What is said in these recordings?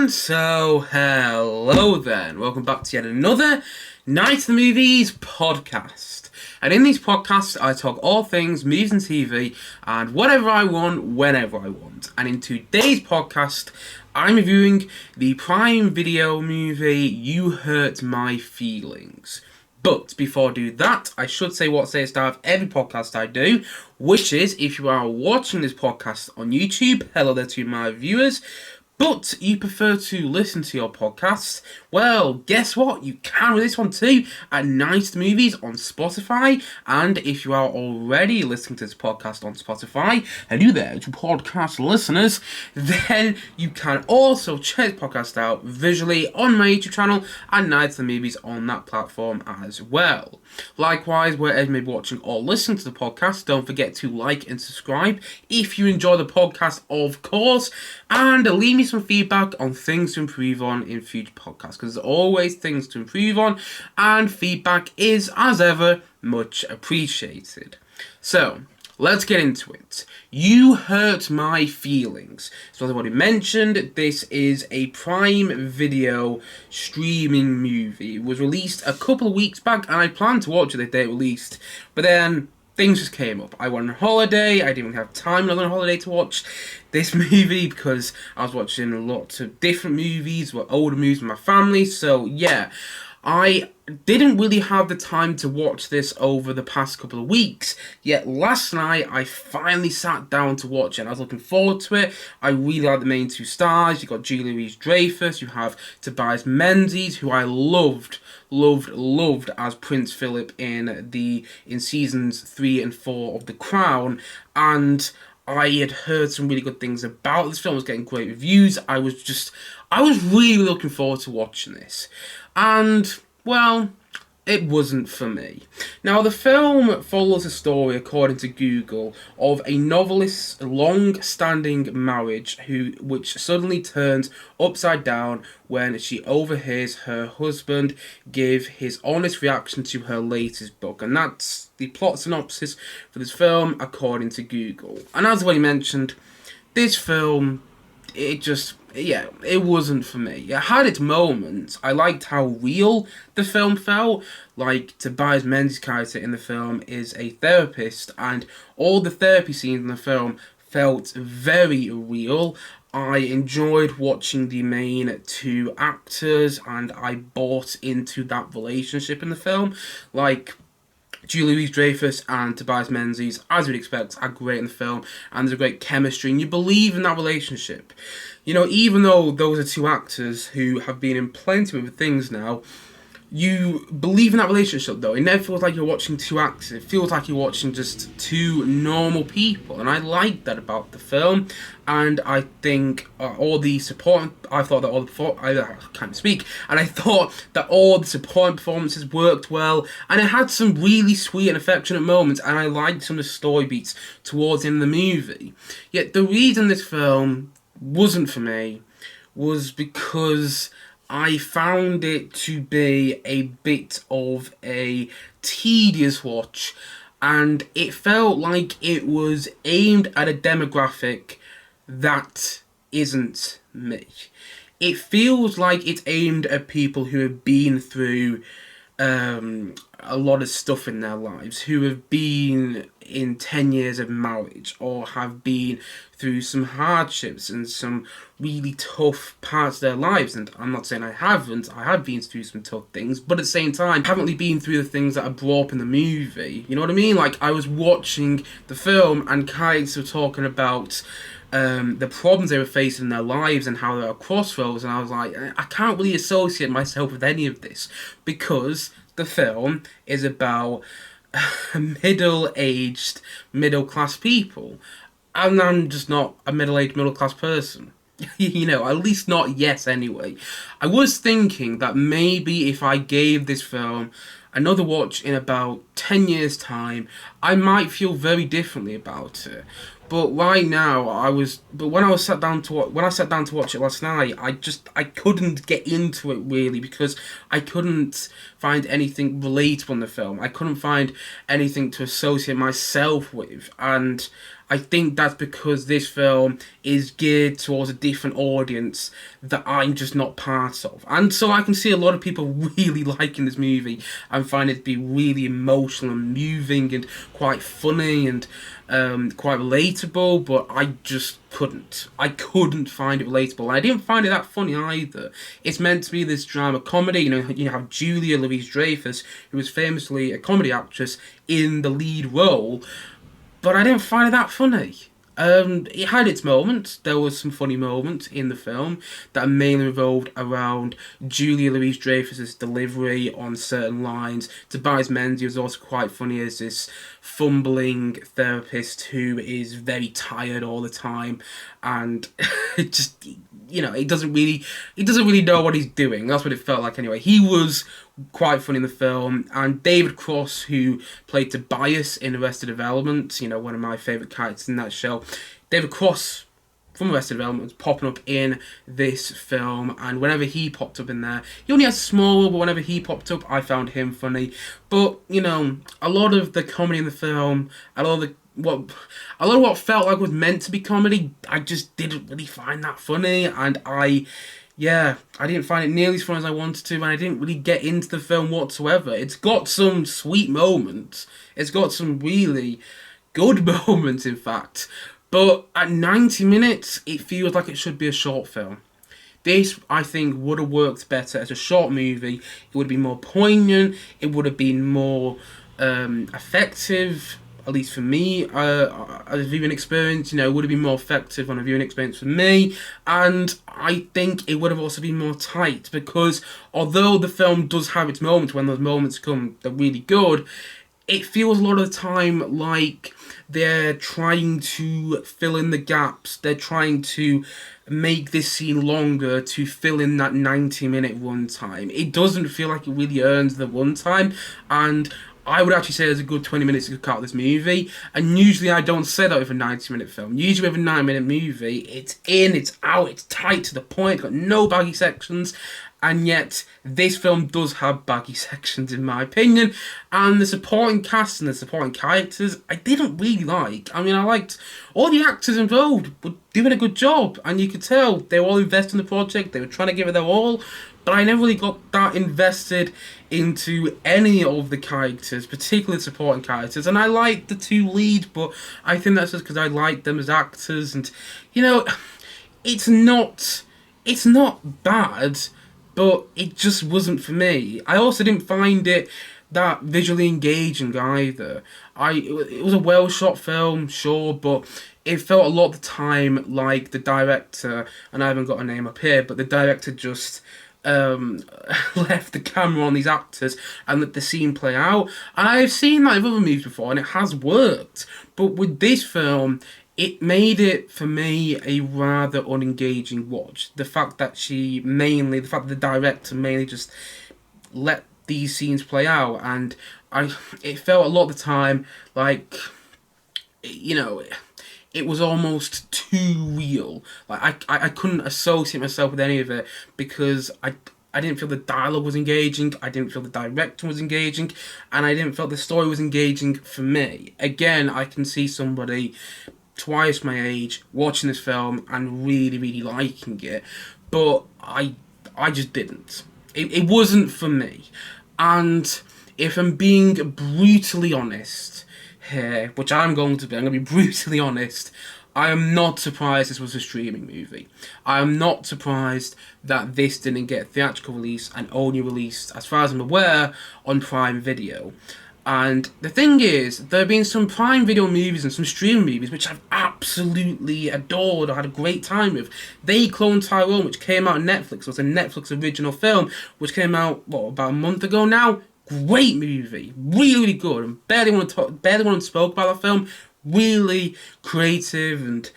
And so, hello then. Welcome back to yet another Night of the Movies podcast. And in these podcasts, I talk all things movies and TV and whatever I want, whenever I want. And in today's podcast, I'm reviewing the Prime Video movie You Hurt My Feelings. But before I do that, I should say what I say at the start of every podcast I do, which is, if you are watching this podcast on YouTube, hello there to my viewers, but you prefer to listen to your podcasts, well, guess what? You can with this one too, at Night of the Movies on Spotify. And if you are already listening to this podcast on Spotify, hello there to podcast listeners, then you can also check the podcast out visually on my YouTube channel and Night of the Movies on that platform as well. Likewise, wherever you may be watching or listening to the podcast, don't forget to like and subscribe if you enjoy the podcast, of course, and leave me some feedback on things to improve on in future podcasts, because there's always things to improve on, and feedback is, as ever, much appreciated. So, let's get into it. You Hurt My Feelings. So as I've already mentioned, this is a Prime Video streaming movie. It was released a couple of weeks back, and I planned to watch it the day it released, but then things just came up. I went on holiday, I didn't have time on holiday to watch this movie because I was watching lots of different movies, older movies with my family, so yeah. I didn't really have the time to watch this over the past couple of weeks, yet last night I finally sat down to watch it, and I was looking forward to it. I really like the main two stars. You've got Julia Louis-Dreyfus, you have Tobias Menzies, who I loved as Prince Philip in seasons 3 and 4 of The Crown, and I had heard some really good things about this film. It was getting great reviews. I was really looking forward to watching this. And, well, it wasn't for me. Now, the film follows a story, according to Google, of a novelist's long-standing marriage which suddenly turns upside down when she overhears her husband give his honest reaction to her latest book. And that's the plot synopsis for this film, according to Google. And as I already mentioned, this film, it wasn't for me. It had its moments. I liked how real the film felt. Like, Tobias Menzies' character in the film is a therapist, and all the therapy scenes in the film felt very real. I enjoyed watching the main two actors, and I bought into that relationship in the film. Like, Julia Louis-Dreyfus and Tobias Menzies, as you'd expect, are great in the film, and there's a great chemistry, and you believe in that relationship. You know, even though those are two actors who have been in plenty of things now, you believe in that relationship, though. It never feels like you're watching two actors. It feels like you're watching just two normal people, and I like that about the film. And I think I thought that all the supporting performances worked well, and it had some really sweet and affectionate moments, and I liked some of the story beats towards the end of the movie. Yet the reason this film wasn't for me was because I found it to be a bit of a tedious watch, and it felt like it was aimed at a demographic that isn't me. It feels like it's aimed at people who have been through a lot of stuff in their lives, who have been in 10 years of marriage, or have been through some hardships and some really tough parts of their lives. And I'm not saying I haven't. I have been through some tough things, but at the same time, I haven't really been through the things that are brought up in the movie. You know what I mean? Like, I was watching the film, and kids were talking about the problems they were facing in their lives and how they were at crossroads, and I was like, I can't really associate myself with any of this, because the film is about middle-aged, middle-class people, and I'm just not a middle-aged, middle-class person. You know, at least not yet anyway. I was thinking that maybe if I gave this film another watch in about 10 years' time, I might feel very differently about it. But right now, when I sat down to watch it last night, I couldn't get into it really, because I couldn't find anything relatable in the film. I couldn't find anything to associate myself with, and I think that's because this film is geared towards a different audience that I'm just not part of. And so I can see a lot of people really liking this movie and find it to be really emotional and moving and quite funny and quite relatable, but I just couldn't. I couldn't find it relatable. I didn't find it that funny either. It's meant to be this drama comedy. You have Julia Louis-Dreyfus, who was famously a comedy actress, in the lead role, but I didn't find it that funny. It had its moments. There was some funny moments in the film that mainly revolved around Julia Louis-Dreyfus's delivery on certain lines. Tobias Menzies was also quite funny as this fumbling therapist who is very tired all the time, and it just, he doesn't really know what he's doing. That's what it felt like anyway. He was quite funny in the film, and David Cross, who played Tobias in Arrested Development, one of my favourite characters in that show. David Cross from Arrested Development was popping up in this film, and whenever he popped up in there, he only has a small role, but whenever he popped up, I found him funny. But a lot of the comedy in the film, a lot of what felt like was meant to be comedy, I just didn't really find that funny, and I didn't find it nearly as fun as I wanted to, and I didn't really get into the film whatsoever. It's got some sweet moments. It's got some really good moments, in fact. But at 90 minutes, it feels like it should be a short film. This, I think, would have worked better as a short movie. It would have been more poignant. It would have been more effective, at least for me, as a viewing experience. It would have been more effective on a viewing experience for me. And I think it would have also been more tight, because although the film does have its moments, when those moments come, they're really good, it feels a lot of the time like they're trying to fill in the gaps. They're trying to make this scene longer to fill in that 90-minute runtime. It doesn't feel like it really earns the runtime, and I would actually say there's a good 20 minutes to cut out this movie, and usually I don't say that with a 90-minute film. Usually with a 90-minute movie, it's in, it's out, it's tight to the point, it's got no baggy sections, and yet this film does have baggy sections in my opinion, and the supporting cast and the supporting characters I didn't really like. I liked all the actors involved were doing a good job, and you could tell they were all invested in the project, they were trying to give it their all, but I never really got that invested into any of the characters, particularly the supporting characters. And I like the two leads, but I think that's just because I like them as actors. And it's not bad, but it just wasn't for me. I also didn't find it that visually engaging either. It was a well shot film, sure, but it felt a lot of the time like the director, and I haven't got a name up here, but the director just left the camera on these actors and let the scene play out. And I've seen that in other movies before, and it has worked. But with this film, it made it, for me, a rather unengaging watch. The fact that the director mainly just let these scenes play out, and it felt a lot of the time like, it was almost too real. Like I couldn't associate myself with any of it, because I didn't feel the dialogue was engaging, I didn't feel the direction was engaging, and I didn't feel the story was engaging for me. Again, I can see somebody twice my age watching this film and really, really liking it, but I just didn't. It wasn't for me. And if I'm being brutally honest here, which I'm going to be brutally honest, I am not surprised this was a streaming movie. I am not surprised that this didn't get a theatrical release and only released, as far as I'm aware, on Prime Video. And the thing is, there have been some Prime Video movies and some streaming movies which I've absolutely adored or had a great time with. They Clone Tyrone, which came out on Netflix, it was a Netflix original film, which came out, about a month ago now? Great movie, really, really good, and barely anyone spoke about that film. Really creative and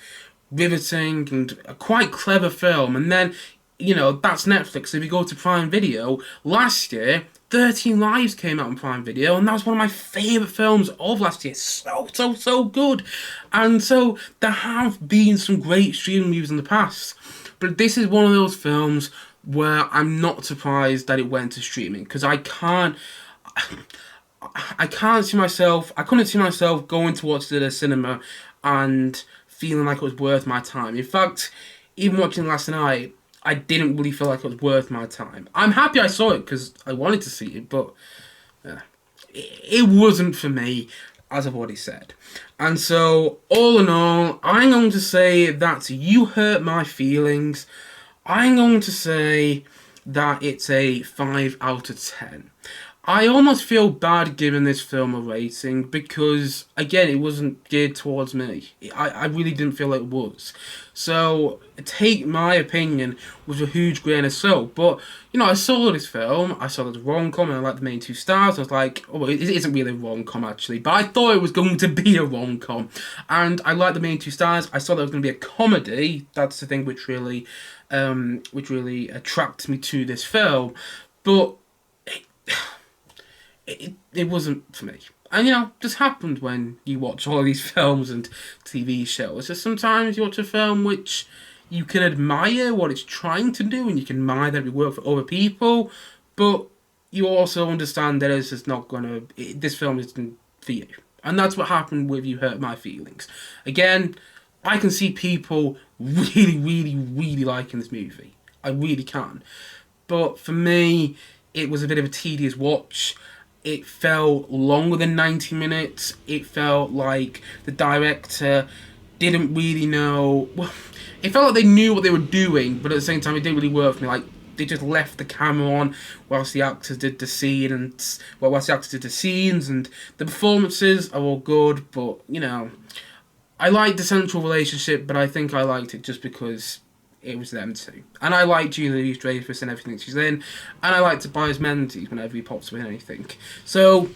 riveting and a quite clever film. And then, that's Netflix. If you go to Prime Video, last year, 13 Lives came out on Prime Video, and that was one of my favourite films of last year. So good. And so there have been some great streaming movies in the past, but this is one of those films where I'm not surprised that it went to streaming, because I couldn't see myself going to watch it at a cinema and feeling like it was worth my time. In fact, even watching last night, I didn't really feel like it was worth my time. I'm happy I saw it because I wanted to see it, but it wasn't for me, as I've already said. And so, all in all, I'm going to say that You Hurt My Feelings. I'm going to say that it's a 5 out of 10. I almost feel bad giving this film a rating because, again, it wasn't geared towards me. I really didn't feel it was. So, take my opinion with a huge grain of salt. But, I saw this film, I saw the rom-com, and I liked the main two stars. I was like, oh, it isn't really a rom-com, actually. But I thought it was going to be a rom-com. And I liked the main two stars. I saw that it was going to be a comedy. That's the thing which really attracted me to this film. But it wasn't for me. And, just happened when you watch all of these films and TV shows. So sometimes you watch a film which you can admire what it's trying to do, and you can admire that it worked for other people, but you also understand that it's just not this film isn't for you. And that's what happened with You Hurt My Feelings. Again, I can see people really, really, really liking this movie. I really can. But for me, it was a bit of a tedious watch. It felt longer than 90 minutes. It felt like the director didn't really know. Well, it felt like they knew what they were doing, but at the same time, it didn't really work for me. Like, they just left the camera on whilst the actors did the scene, and whilst the actors did the scenes, and the performances are all good. But I liked the central relationship, but I think I liked it just because it was them two. And I like Julia Louis-Dreyfus and everything she's in, and I like Tobias Menzies whenever he pops up in anything. So,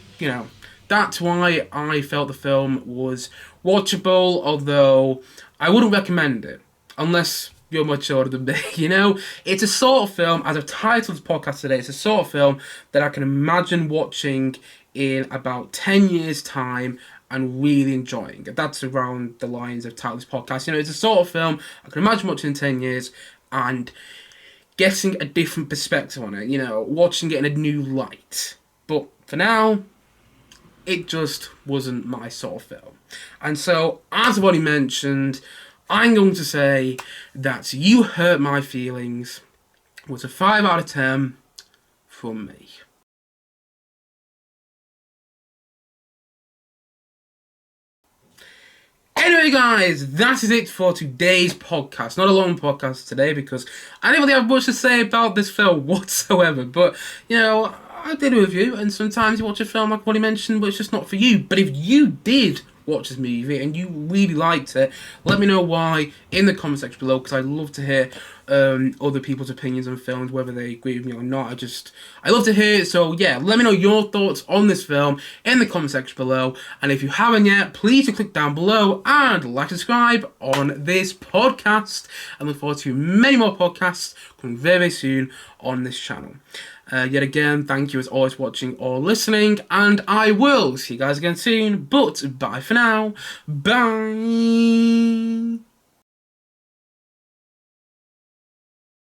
that's why I felt the film was watchable, although I wouldn't recommend it, unless you're much older than me, It's a sort of film, as I've titled this podcast today, it's a sort of film that I can imagine watching in about 10 years' time and really enjoying it. That's around the lines of title this podcast. It's a sort of film I can imagine watching in 10 years and getting a different perspective on it, watching it in a new light. But for now, it just wasn't my sort of film. And so, as I've already mentioned, I'm going to say that You Hurt My Feelings was a 5 out of 10 from me. Anyway, guys, that is it for today's podcast. Not a long podcast today because I didn't really have much to say about this film whatsoever. But, I did a review, and sometimes you watch a film like I've already mentioned, but it's just not for you. But if you did watch this movie and you really liked it, let me know why in the comment section below, because I'd love to hear other people's opinions on films, whether they agree with me or not. I love to hear it. So yeah, let me know your thoughts on this film in the comment section below, and if you haven't yet, please do click down below and like and subscribe on this podcast. I look forward to many more podcasts coming very, very soon on this channel. Yet again, thank you as always for watching or listening, and I will see you guys again soon, but bye for now. Bye!